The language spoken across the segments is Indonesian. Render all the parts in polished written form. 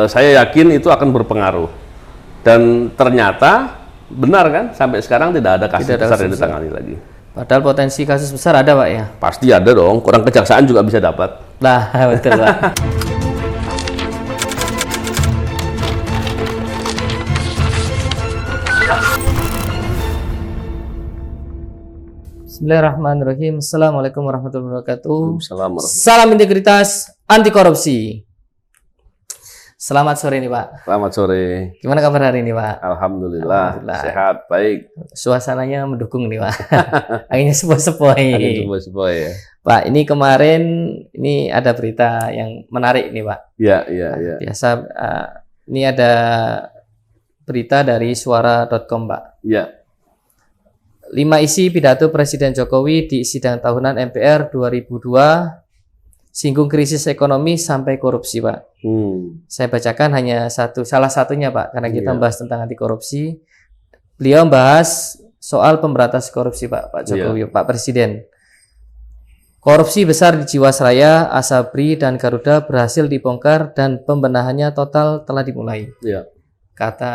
saya yakin itu akan berpengaruh. Dan ternyata benar kan, sampai sekarang tidak ada kasus besar yang ditangani lagi. Padahal potensi kasus besar ada, Pak ya? Pasti ada dong, orang kejaksaan juga bisa dapat. Nah, betul, Pak. Bismillahirrahmanirrahim. Assalamualaikum warahmatullahi wabarakatuh. Salam integritas, anti korupsi. Selamat sore nih, Pak. Selamat sore. Gimana kabar hari ini, Pak? Alhamdulillah. Sehat, baik. Suasananya mendukung nih, Pak. Anginnya sepoi-sepoi. Angin sepoi-sepoi ya. Pak, ini kemarin ini ada berita yang menarik nih, Pak. Iya. Biasa ini ada berita dari suara.com, Pak. Iya. 5 isi pidato Presiden Jokowi di sidang tahunan MPR 2002 singgung krisis ekonomi sampai korupsi, Pak. Saya bacakan hanya salah satunya, Pak, karena kita bahas tentang anti korupsi. Beliau membahas soal pemberantasan korupsi, Pak Jokowi, Pak Presiden. Korupsi besar di Jiwasraya, Asabri, dan Garuda berhasil dibongkar dan pembenahannya total telah dimulai. Kata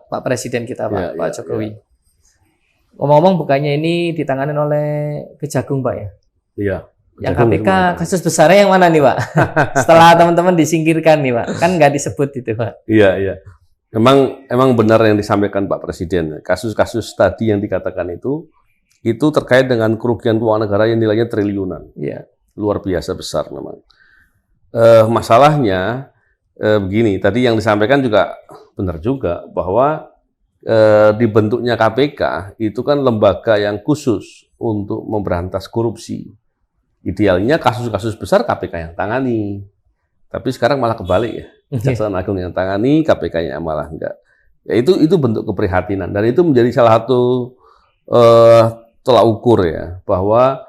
Pak Presiden kita, Pak Jokowi. Ngomong-ngomong, bukannya ini ditangani oleh Kejagung, Pak ya? Iya. Yang KPK kasus besarnya yang mana nih, Pak? Setelah teman-teman disingkirkan nih, Pak. Kan nggak disebut itu, Pak. Iya. Emang benar yang disampaikan Pak Presiden. Kasus-kasus tadi yang dikatakan itu terkait dengan kerugian keuangan negara yang nilainya triliunan. Iya. Luar biasa besar memang. Masalahnya begini, tadi yang disampaikan juga benar juga bahwa dibentuknya KPK itu kan lembaga yang khusus untuk memberantas korupsi. Idealnya kasus-kasus besar KPK yang tangani. Tapi sekarang malah kebalik ya. Kejaksaan Agung yang tangani, KPK-nya malah enggak. Ya itu bentuk keprihatinan dan itu menjadi salah satu tolak ukur ya bahwa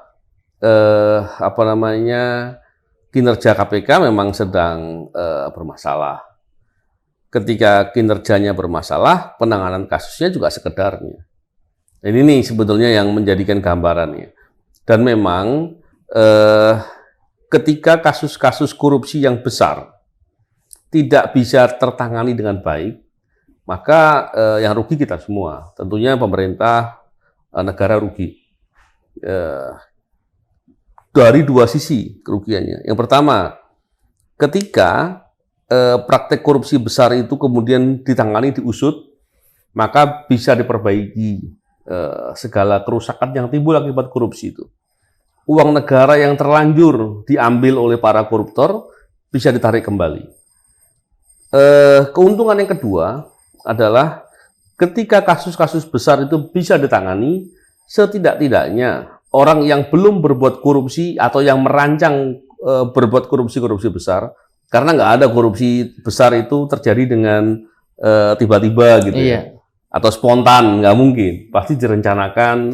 kinerja KPK memang sedang bermasalah. Ketika kinerjanya bermasalah, penanganan kasusnya juga sekedarnya. Ini nih sebetulnya yang menjadikan gambarannya. Dan memang ketika kasus-kasus korupsi yang besar tidak bisa tertangani dengan baik, maka yang rugi kita semua. Tentunya pemerintah, negara rugi. Dari dua sisi kerugiannya. Yang pertama, ketika praktek korupsi besar itu kemudian ditangani, diusut, maka bisa diperbaiki segala kerusakan yang timbul akibat korupsi itu. Uang negara yang terlanjur diambil oleh para koruptor bisa ditarik kembali. Keuntungan yang kedua adalah ketika kasus-kasus besar itu bisa ditangani, setidak-tidaknya orang yang belum berbuat korupsi atau yang merancang berbuat korupsi besar, karena nggak ada korupsi besar itu terjadi dengan tiba-tiba gitu ya, atau spontan, nggak mungkin, pasti direncanakan,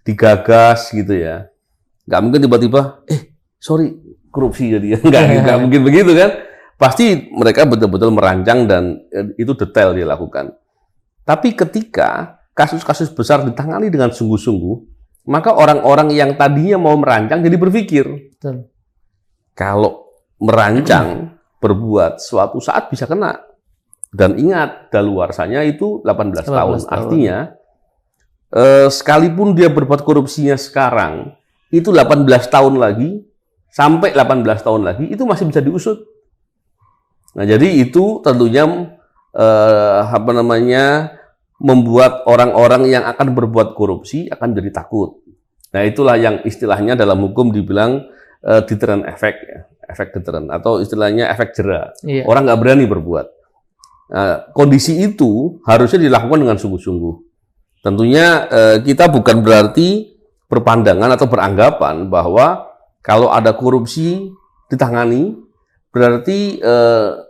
digagas gitu ya. Nggak mungkin tiba-tiba, sorry, korupsi jadi. Nggak mungkin begitu kan. Pasti mereka betul-betul merancang dan itu detail dilakukan. Tapi ketika kasus-kasus besar ditangani dengan sungguh-sungguh, maka orang-orang yang tadinya mau merancang jadi berpikir. Kalau merancang, berbuat suatu saat bisa kena. Dan ingat, daluarsanya itu 18 tahun. Artinya, sekalipun dia berbuat korupsinya sekarang, itu 18 tahun lagi, sampai 18 tahun lagi, itu masih bisa diusut. Nah, jadi itu tentunya membuat orang-orang yang akan berbuat korupsi akan jadi takut. Nah, itulah yang istilahnya dalam hukum dibilang deterrent effect, ya. Efek deterrent, atau istilahnya efek jera. Orang nggak berani berbuat. Nah, kondisi itu harusnya dilakukan dengan sungguh-sungguh. Tentunya kita bukan berarti berpandangan atau beranggapan bahwa kalau ada korupsi ditangani berarti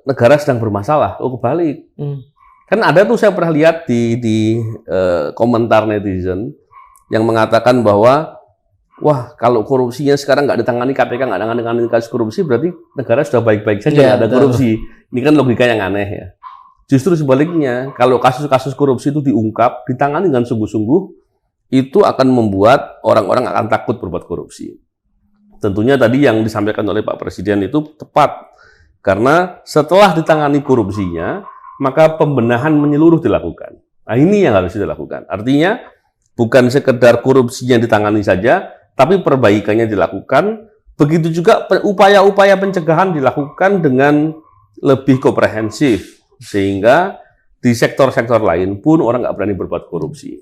negara sedang bermasalah. Oh, kebalik. Kan ada tuh, saya pernah lihat di komentar netizen yang mengatakan bahwa wah, kalau korupsinya sekarang nggak ditangani, KPK nggak ditangani kasus korupsi, berarti negara sudah baik-baik saja, nggak ada korupsi. Ini kan logika yang aneh ya. Justru sebaliknya, kalau kasus-kasus korupsi itu diungkap, ditangani dengan sungguh-sungguh, itu akan membuat orang-orang akan takut berbuat korupsi. Tentunya tadi yang disampaikan oleh Pak Presiden itu tepat. Karena setelah ditangani korupsinya, maka pembenahan menyeluruh dilakukan. Nah, ini yang harus dilakukan. Artinya, bukan sekedar korupsinya ditangani saja, tapi perbaikannya dilakukan. Begitu juga upaya-upaya pencegahan dilakukan dengan lebih komprehensif, sehingga di sektor-sektor lain pun orang nggak berani berbuat korupsi.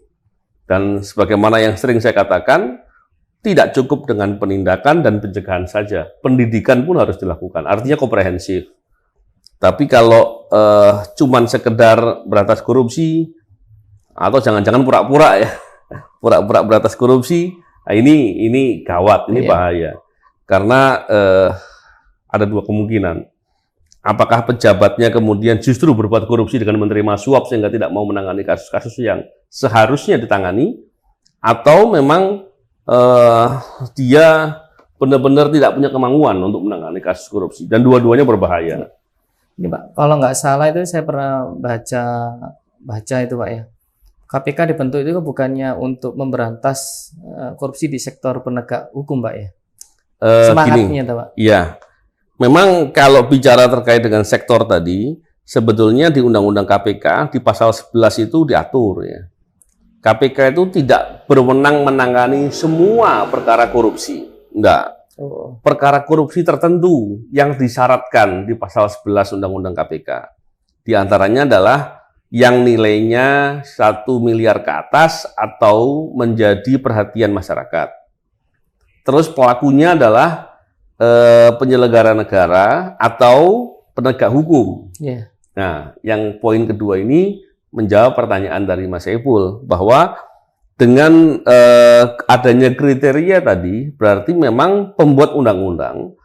Dan sebagaimana yang sering saya katakan, tidak cukup dengan penindakan dan pencegahan saja. Pendidikan pun harus dilakukan, artinya komprehensif. Tapi kalau cuman sekedar berantas korupsi, atau jangan-jangan pura-pura ya, pura-pura berantas korupsi, nah ini gawat, ini bahaya. Karena ada dua kemungkinan. Apakah pejabatnya kemudian justru berbuat korupsi dengan menerima suap sehingga tidak mau menangani kasus-kasus yang seharusnya ditangani, atau memang dia benar-benar tidak punya kemampuan untuk menangani kasus korupsi, dan dua-duanya berbahaya. Ini Pak, kalau nggak salah itu saya pernah baca itu Pak ya. KPK dibentuk itu bukannya untuk memberantas korupsi di sektor penegak hukum Pak ya. Semangatnya Pak. Iya. Memang kalau bicara terkait dengan sektor tadi, sebetulnya di Undang-Undang KPK di pasal 11 itu diatur ya. KPK itu tidak berwenang menangani semua perkara korupsi. Enggak. Perkara korupsi tertentu yang disyaratkan di pasal 11 Undang-Undang KPK. Di antaranya adalah yang nilainya 1 miliar ke atas atau menjadi perhatian masyarakat. Terus pelakunya adalah penyelenggara negara atau penegak hukum. Nah, yang poin kedua ini menjawab pertanyaan dari Mas Saiful, bahwa dengan adanya kriteria tadi, berarti memang pembuat undang-undang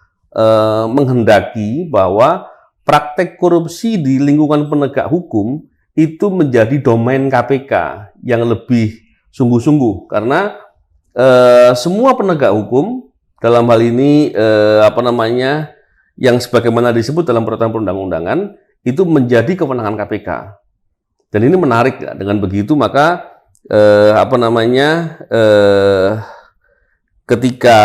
menghendaki bahwa praktek korupsi di lingkungan penegak hukum itu menjadi domain KPK yang lebih sungguh-sungguh, karena semua penegak hukum dalam hal ini yang sebagaimana disebut dalam peraturan perundang-undangan itu menjadi kewenangan KPK. Dan ini menarik ya. Dengan begitu maka ketika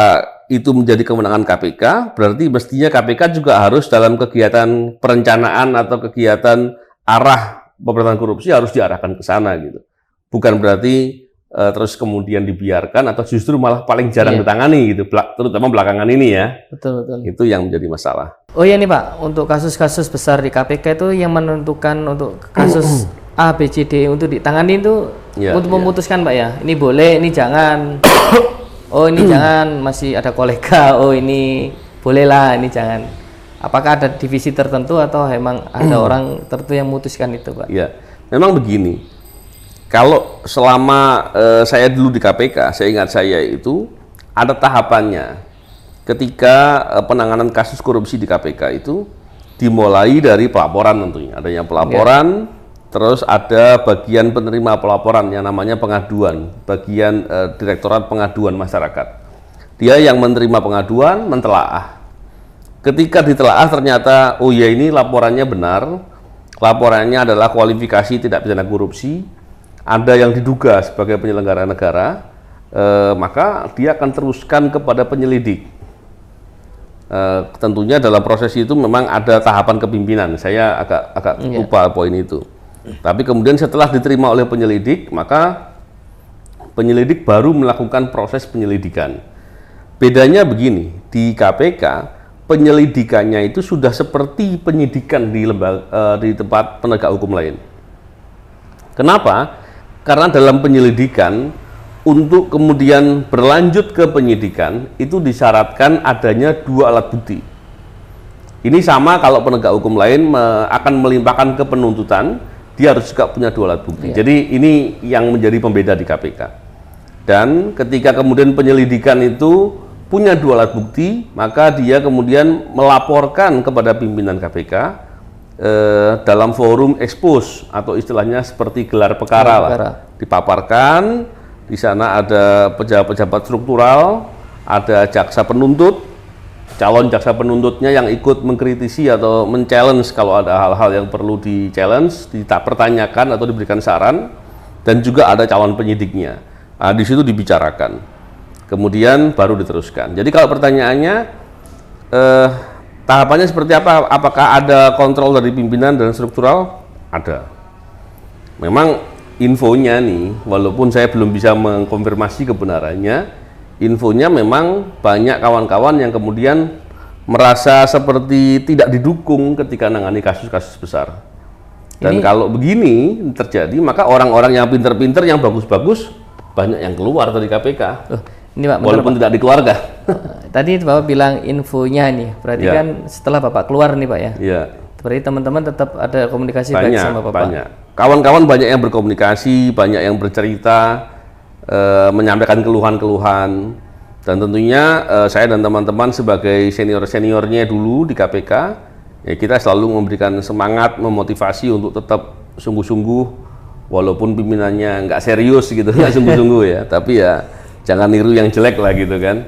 itu menjadi kewenangan KPK, berarti mestinya KPK juga harus dalam kegiatan perencanaan atau kegiatan arah pemberantasan korupsi harus diarahkan ke sana gitu. Bukan berarti terus kemudian dibiarkan atau justru malah paling jarang ditangani gitu, terutama belakangan ini ya. Betul. Itu yang menjadi masalah. Oh iya nih Pak, untuk kasus-kasus besar di KPK itu yang menentukan untuk kasus A, B, C, D untuk ditangani itu untuk memutuskan Pak ya, ini boleh, ini jangan. Oh ini jangan, masih ada kolega. Oh ini bolehlah, ini jangan. Apakah ada divisi tertentu atau memang ada orang tertentu yang memutuskan itu Pak? Ya, memang begini. Kalau selama saya dulu di KPK, saya ingat saya itu ada tahapannya. Ketika penanganan kasus korupsi di KPK itu dimulai dari pelaporan tentunya. Adanya pelaporan, terus ada bagian penerima pelaporan yang namanya pengaduan, bagian Direktorat Pengaduan Masyarakat. Dia yang menerima pengaduan, mentelaah. Ketika ditelaah ternyata, oh ya ini laporannya benar, laporannya adalah kualifikasi tidak pidana korupsi, ada yang diduga sebagai penyelenggara negara, maka dia akan teruskan kepada penyelidik. Tentunya dalam proses itu memang ada tahapan kepimpinan, saya agak lupa poin itu. Tapi kemudian setelah diterima oleh penyelidik, maka penyelidik baru melakukan proses penyelidikan. Bedanya begini, di KPK penyelidikannya itu sudah seperti penyidikan di tempat penegak hukum lain. Kenapa? Karena dalam penyelidikan, untuk kemudian berlanjut ke penyidikan, itu disyaratkan adanya 2 alat bukti. Ini sama kalau penegak hukum lain akan melimpahkan ke penuntutan, dia harus juga punya 2 alat bukti. Jadi ini yang menjadi pembeda di KPK. Dan ketika kemudian penyelidikan itu punya 2 alat bukti, maka dia kemudian melaporkan kepada pimpinan KPK dalam forum expose atau istilahnya seperti gelar perkara lah. Dipaparkan, di sana ada pejabat-pejabat struktural, ada jaksa penuntut, calon jaksa penuntutnya yang ikut mengkritisi atau men-challenge kalau ada hal-hal yang perlu di-challenge, dipertanyakan atau diberikan saran, dan juga ada calon penyidiknya. Nah, di situ dibicarakan. Kemudian baru diteruskan. Jadi kalau pertanyaannya Tahapannya seperti apa? Apakah ada kontrol dari pimpinan dan struktural? Ada. Memang infonya nih, walaupun saya belum bisa mengkonfirmasi kebenarannya, infonya memang banyak kawan-kawan yang kemudian merasa seperti tidak didukung ketika menangani kasus-kasus besar. Dan kalau begini terjadi, maka orang-orang yang pinter-pinter, yang bagus-bagus, banyak yang keluar dari KPK. Ini Pak, walaupun tidak dikeluarga. Tadi Bapak bilang infonya nih, berarti kan setelah Bapak keluar nih Pak ya? Iya. Berarti teman-teman tetap ada komunikasi baik sama Bapak? Banyak. Kawan-kawan banyak yang berkomunikasi, banyak yang bercerita, menyampaikan keluhan-keluhan. Dan tentunya saya dan teman-teman sebagai senior-seniornya dulu di KPK, ya kita selalu memberikan semangat, memotivasi untuk tetap sungguh-sungguh, walaupun pimpinannya nggak serius gitu, nggak sungguh-sungguh ya, tapi ya jangan niru yang jelek lah gitu kan.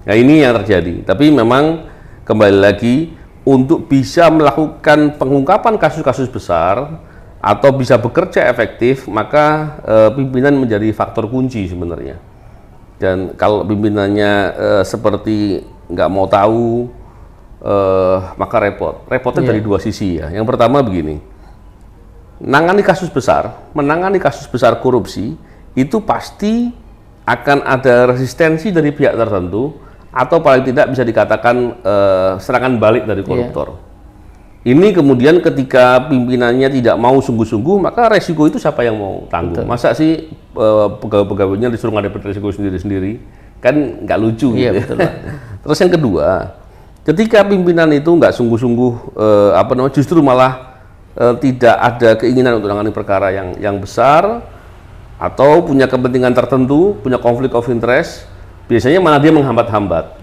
Nah ini yang terjadi. Tapi memang kembali lagi, untuk bisa melakukan pengungkapan kasus-kasus besar atau bisa bekerja efektif, maka pimpinan menjadi faktor kunci sebenarnya. Dan kalau pimpinannya seperti nggak mau tahu, maka repot. Repotnya dari dua sisi ya. Yang pertama begini, menangani kasus besar korupsi, itu pasti akan ada resistensi dari pihak tertentu, atau paling tidak bisa dikatakan serangan balik dari koruptor. Ini kemudian ketika pimpinannya tidak mau sungguh-sungguh, maka resiko itu siapa yang mau tanggung? Masa sih pegawai-pegawainya disuruh ngadepin resiko sendiri-sendiri? Kan nggak lucu gitu ya. Terus yang kedua, ketika pimpinan itu nggak sungguh-sungguh, justru malah tidak ada keinginan untuk menangani perkara yang besar, atau punya kepentingan tertentu, punya konflik of interest, biasanya malah dia menghambat-hambat.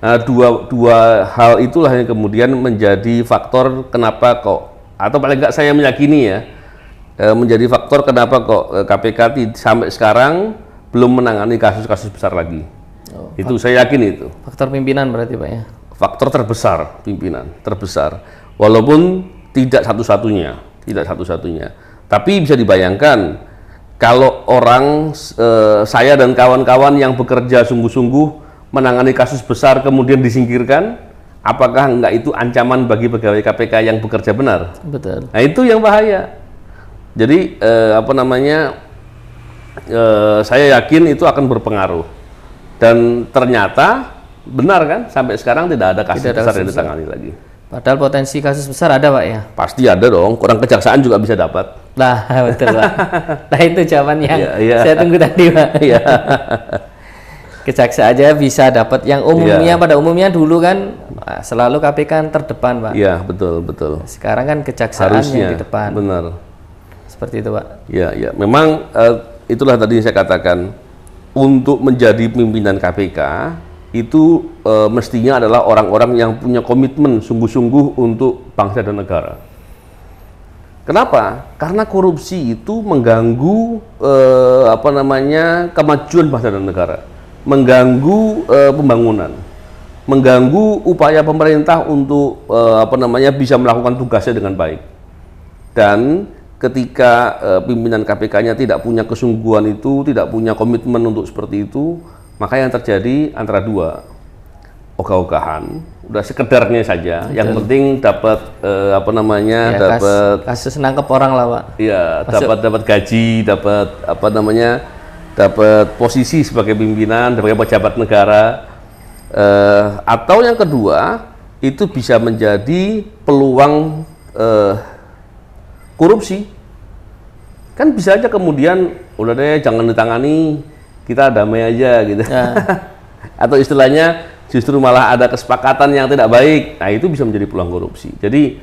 Nah, dua hal itulah yang kemudian menjadi faktor kenapa kok, atau paling nggak saya meyakini ya, menjadi faktor kenapa kok KPK sampai sekarang belum menangani kasus-kasus besar lagi. Itu saya yakin itu. Faktor pimpinan berarti Pak ya? Faktor terbesar, pimpinan terbesar. Walaupun tidak satu-satunya. Tapi bisa dibayangkan, kalau orang, saya dan kawan-kawan yang bekerja sungguh-sungguh menangani kasus besar kemudian disingkirkan, apakah enggak itu ancaman bagi pegawai KPK yang bekerja benar? Betul. Nah itu yang bahaya. Jadi saya yakin itu akan berpengaruh. Dan ternyata benar kan, sampai sekarang tidak ada kasus besar yang ditangani lagi. Padahal potensi kasus besar ada Pak ya? Pasti ada dong, orang kejaksaan juga bisa dapat. Nah betul Pak. Nah itu jawaban yang saya tunggu tadi Pak. Kejaksaan aja bisa dapat, yang umumnya pada umumnya dulu kan selalu KPK terdepan Pak. Iya betul. Sekarang kan kejaksaan yang di depan. Benar. Seperti itu Pak. Iya. Memang itulah tadi saya katakan, untuk menjadi pimpinan KPK itu mestinya adalah orang-orang yang punya komitmen sungguh-sungguh untuk bangsa dan negara. Kenapa? Karena korupsi itu mengganggu kemajuan bangsa dan negara, mengganggu pembangunan, mengganggu upaya pemerintah untuk bisa melakukan tugasnya dengan baik. Dan ketika pimpinan KPK-nya tidak punya kesungguhan itu, tidak punya komitmen untuk seperti itu, maka yang terjadi antara dua, ogah-ogahan, udah sekedarnya saja. Betul. Yang penting dapat dapat kasus nangkep orang lah Pak. Iya, dapat gaji, dapat posisi sebagai pimpinan, sebagai pejabat negara. Atau yang kedua, itu bisa menjadi peluang korupsi. Kan bisa aja kemudian udah deh jangan ditangani, kita damai aja gitu. Atau istilahnya justru malah ada kesepakatan yang tidak baik. Nah, itu bisa menjadi peluang korupsi. Jadi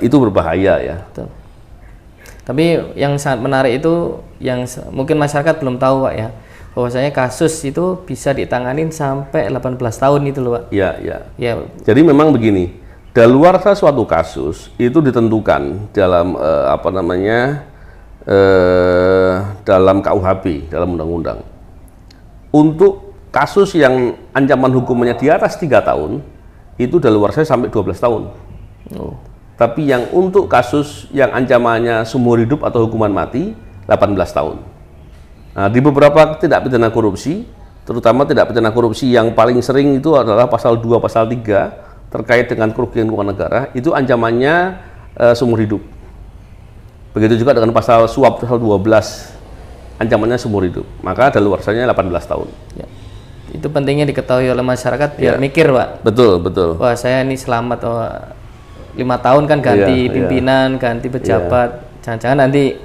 itu berbahaya ya. Betul. Tapi yang sangat menarik itu yang mungkin masyarakat belum tahu Pak ya, bahwasanya kasus itu bisa ditanganin sampai 18 tahun itu loh Pak. Iya. Jadi memang begini, daluarsa suatu kasus itu ditentukan dalam dalam KUHP, dalam undang-undang. Untuk kasus yang ancaman hukumannya di atas 3 tahun, itu daluarsa sampai 12 tahun. Tapi yang untuk kasus yang ancamannya seumur hidup atau hukuman mati, 18 tahun. Nah, di beberapa tindak pidana korupsi, terutama tindak pidana korupsi yang paling sering itu adalah pasal 2, pasal 3, terkait dengan kerugian keuangan negara itu ancamannya seumur hidup. Begitu juga dengan pasal suap pasal 12 ancamannya seumur hidup. Maka daluarsanya 18 tahun. Ya. Itu pentingnya diketahui oleh masyarakat biar mikir, Pak. Betul, betul. Wah, saya ini selamat 5 tahun kan ganti pimpinan, ganti pejabat. Jangan-jangan nanti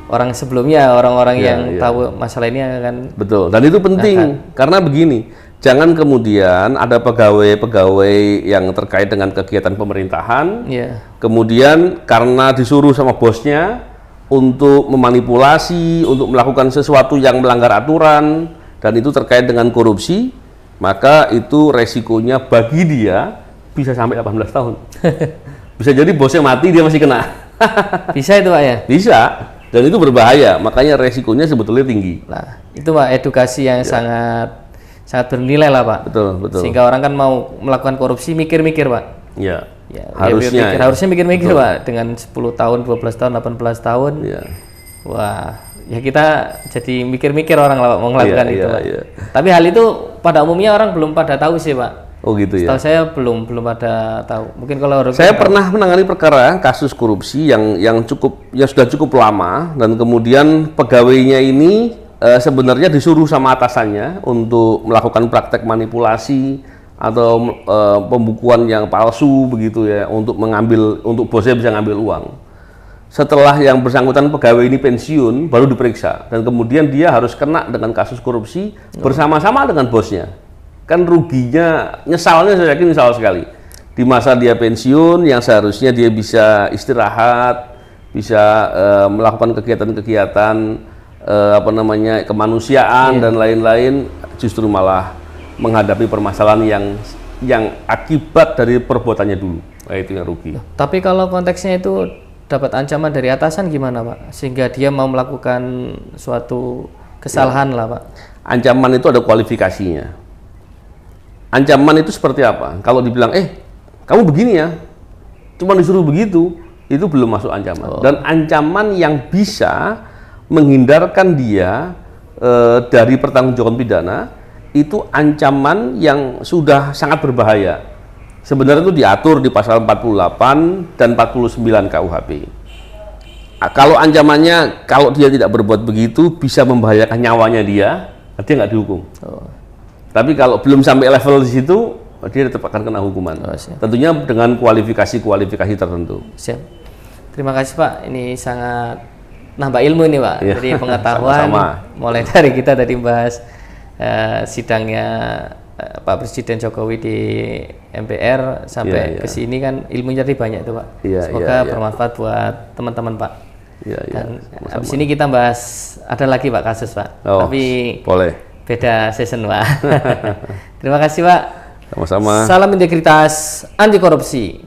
orang sebelumnya, orang-orang yang tahu masalah ini akan. Betul. Dan itu penting karena begini. Jangan kemudian ada pegawai-pegawai yang terkait dengan kegiatan pemerintahan, kemudian karena disuruh sama bosnya untuk memanipulasi, untuk melakukan sesuatu yang melanggar aturan, dan itu terkait dengan korupsi, maka itu resikonya bagi dia bisa sampai 18 tahun. Bisa jadi bosnya mati, dia masih kena. Bisa itu, Pak, ya? Bisa, dan itu berbahaya, makanya resikonya sebetulnya tinggi. Nah, itu, Pak, edukasi yang sangat bernilai lah, Pak. Betul. Sehingga orang kan mau melakukan korupsi mikir-mikir, Pak. Ya, harusnya mikir-mikir, Pak. Dengan 10 tahun, 12 tahun, 18 tahun. Wah, ya kita jadi mikir-mikir orang lah, Pak, mau melakukan itu, Pak. Tapi hal itu pada umumnya orang belum pada tahu sih, Pak. Oh gitu ya. Setahu saya belum pada tahu. Mungkin kalau saya pernah menangani perkara kasus korupsi yang sudah cukup lama, dan kemudian pegawainya ini sebenarnya disuruh sama atasannya untuk melakukan praktek manipulasi atau pembukuan yang palsu begitu ya, untuk bosnya bisa ngambil uang. Setelah yang bersangkutan pegawai ini pensiun baru diperiksa, dan kemudian dia harus kena dengan kasus korupsi bersama-sama dengan bosnya. Kan ruginya, nyesalnya saya yakin nyesal sekali. Di masa dia pensiun yang seharusnya dia bisa istirahat, bisa melakukan kegiatan-kegiatan kemanusiaan dan lain-lain, justru malah menghadapi permasalahan yang akibat dari perbuatannya dulu. Nah, itu yang rugi. Tapi kalau konteksnya itu dapat ancaman dari atasan gimana, Pak? Sehingga dia mau melakukan suatu kesalahan lah, Pak. Ancaman itu ada kualifikasinya. Ancaman itu seperti apa? Kalau dibilang, kamu begini ya, cuma disuruh begitu, itu belum masuk ancaman. Dan ancaman yang bisa menghindarkan dia dari pertanggungjawaban pidana itu ancaman yang sudah sangat berbahaya. Sebenarnya itu diatur di pasal 48 dan 49 KUHP. Kalau ancamannya, kalau dia tidak berbuat begitu bisa membahayakan nyawanya dia nggak dihukum. Tapi kalau belum sampai level di situ, dia tetap akan kena hukuman. Tentunya dengan kualifikasi tertentu. Siap. Terima kasih, Pak. Ini sangat nambah ilmu nih, Pak. Jadi pengetahuan mulai dari kita tadi bahas sidangnya Pak Presiden Jokowi di MPR sampai ke sini kan ilmunya tadi banyak itu, Pak. Semoga bermanfaat buat teman-teman, Pak. Dan habis ini kita bahas ada lagi, Pak, kasus, Pak. Tapi boleh. Beda season, Pak. Terima kasih, Pak. Sama-sama. Salam integritas anti korupsi.